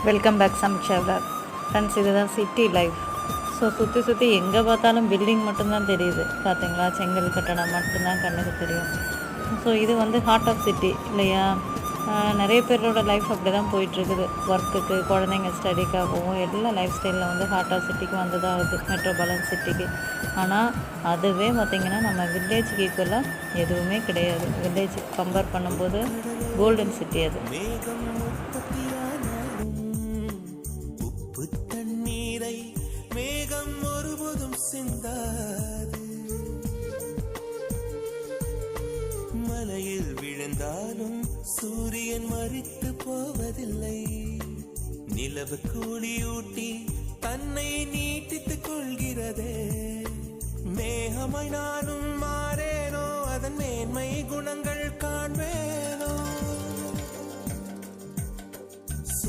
Welcome back Sameeksha vlog. Friends, இதுதான் city life. So சுற்றி எங்கே பார்த்தாலும் பில்டிங் மட்டும்தான் தெரியுது. பார்த்தீங்களா, செங்கல் கட்டடம் மட்டும்தான் கண்ணுக்கு தெரியும். ஸோ இது வந்து ஹார்ட் ஆஃப் சிட்டி இல்லையா? நிறைய பேரோட லைஃப் அப்படி தான் போயிட்டுருக்குது. ஒர்க்குக்கு, குழந்தைங்க ஸ்டடிக்காகவும் எல்லா லைஃப் ஸ்டைலில் வந்து ஹார்ட் ஆஃப் சிட்டிக்கு வந்து தான் ஆகுது, மெட்ரோபாலன் சிட்டிக்கு. ஆனால் அதுவே பார்த்திங்கன்னா நம்ம வில்லேஜுக்கு ஈக்குவலாக எதுவுமே கிடையாது. வில்லேஜுக்கு கம்பேர் பண்ணும்போது கோல்டன் சிட்டி அது. தண்ணீரை மேகம் ஒருபோதும் சிந்தாது, மலையில் விழுந்தாலும் சூரியன் மறித்து போவதில்லை, நிலவு கூலியூட்டி தன்னை நீட்டித்துக் கொள்கிறதே, மேகமாய் நானும் மாறேனோ அதன் மேன்மை குணங்கள்